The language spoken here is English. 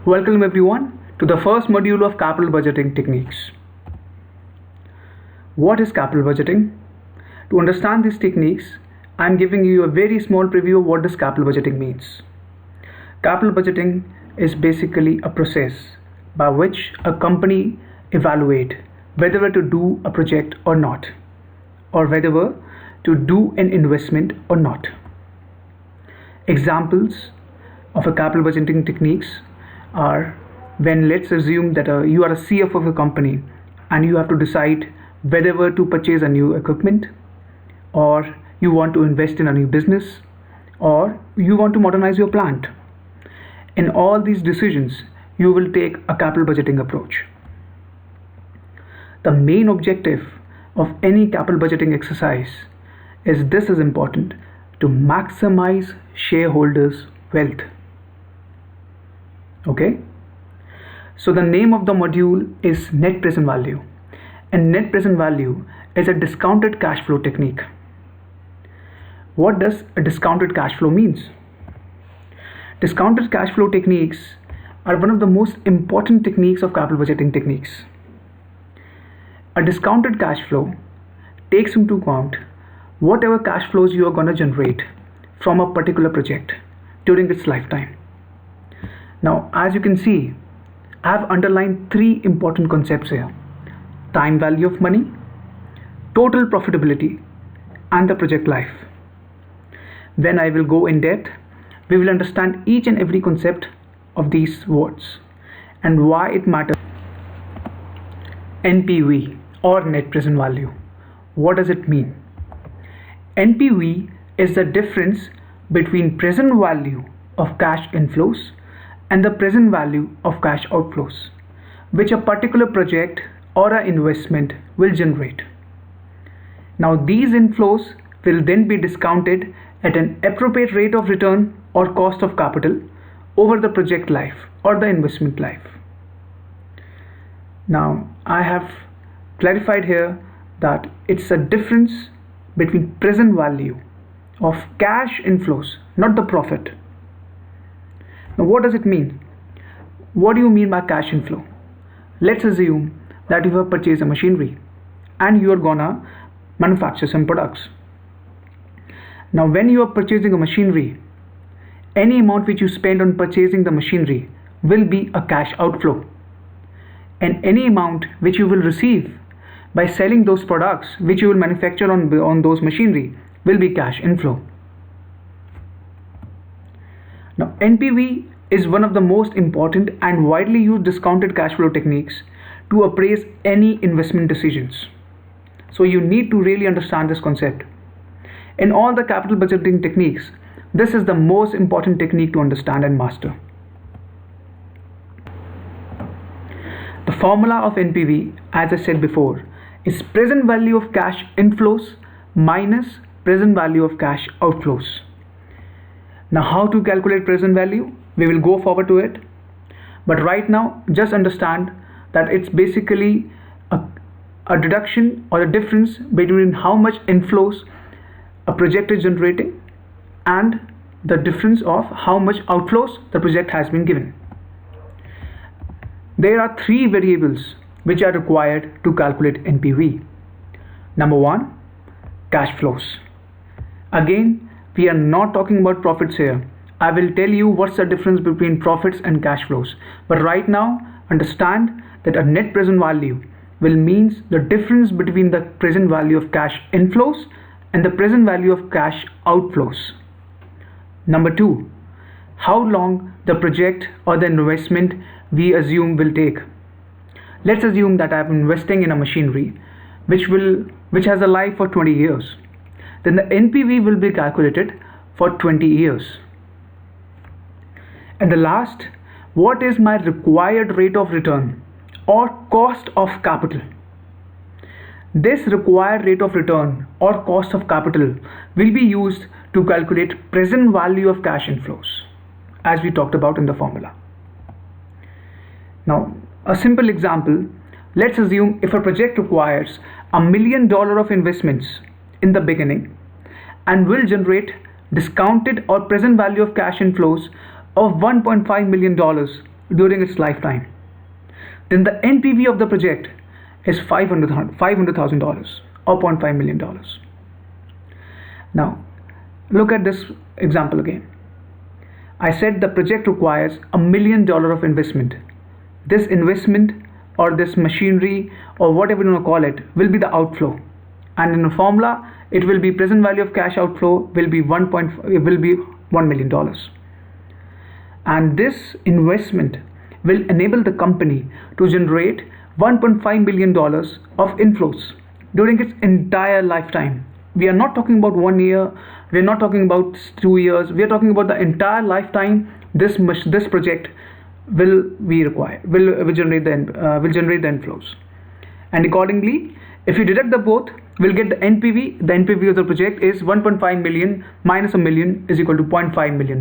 Welcome everyone to the first module of capital budgeting techniques. What is capital budgeting? To understand these techniques, I am giving you a very small preview of what this capital budgeting means. Capital budgeting is basically a process by which a company evaluate whether to do a project or not, or whether to do an investment or not. Examples of a capital budgeting techniques are when, let's assume that you are a CFO of a company and you have to decide whether to purchase a new equipment, or you want to invest in a new business, or you want to modernize your plant. In all these decisions, you will take a capital budgeting approach. The main objective of any capital budgeting exercise is important to maximize shareholders' wealth. Okay, so the name of the module is net present value, and net present value is a discounted cash flow technique. What does a discounted cash flow means? Discounted cash flow techniques are one of the most important techniques of capital budgeting techniques. A discounted cash flow takes into account whatever cash flows you are going to generate from a particular project during its lifetime. Now, as you can see, I have underlined three important concepts here: time value of money, total profitability, and the project life. When I will go in depth, we will understand each and every concept of these words and why it matters. NPV or net present value. What does it mean? NPV is the difference between present value of cash inflows and the present value of cash outflows, which a particular project or an investment will generate. Now, these inflows will then be discounted at an appropriate rate of return or cost of capital over the project life or the investment life. Now, I have clarified here that it's a difference between present value of cash inflows, not the profit. Now, what does it mean? What do you mean by cash inflow? Let's assume that you have purchased a machinery and you are gonna manufacture some products. Now, when you are purchasing a machinery, any amount which you spend on purchasing the machinery will be a cash outflow, and any amount which you will receive by selling those products which you will manufacture on those machinery will be cash inflow. Now, NPV is one of the most important and widely used discounted cash flow techniques to appraise any investment decisions. So you need to really understand this concept. In all the capital budgeting techniques, this is the most important technique to understand and master. The formula of NPV, as I said before, is present value of cash inflows minus present value of cash outflows. Now, how to calculate present value? We will go forward to it. But right now, just understand that it's basically a deduction or a difference between how much inflows a project is generating and the difference of how much outflows the project has been given. There are three variables which are required to calculate NPV. Number one, cash flows. Again, we are not talking about profits here. I will tell you what's the difference between profits and cash flows. But right now, understand that a net present value will means the difference between the present value of cash inflows and the present value of cash outflows. Number two, how long the project or the investment we assume will take. Let's assume that I'm investing in a machinery which has a life for 20 years. Then the NPV will be calculated for 20 years. And the last, what is my required rate of return or cost of capital? This required rate of return or cost of capital will be used to calculate present value of cash inflows, as we talked about in the formula. Now, a simple example, let's assume if a project requires $1 million of investments in the beginning and will generate discounted or present value of cash inflows of $1.5 million during its lifetime, then the NPV of the project is $500,000 or $0.5 million. Now, look at this example again. I said the project requires $1 million of investment. This investment or this machinery or whatever you want to call it will be the outflow, and in a formula it will be present value of cash outflow will be $1 million, and this investment will enable the company to generate $1.5 million of inflows during its entire lifetime. We are not talking about 1 year, we are not talking about 2 years, we are talking about the entire lifetime. This project will generate the inflows, and accordingly, if you deduct the both, we'll get the NPV. The NPV of the project is 1.5 million minus a million is equal to $0.5 million.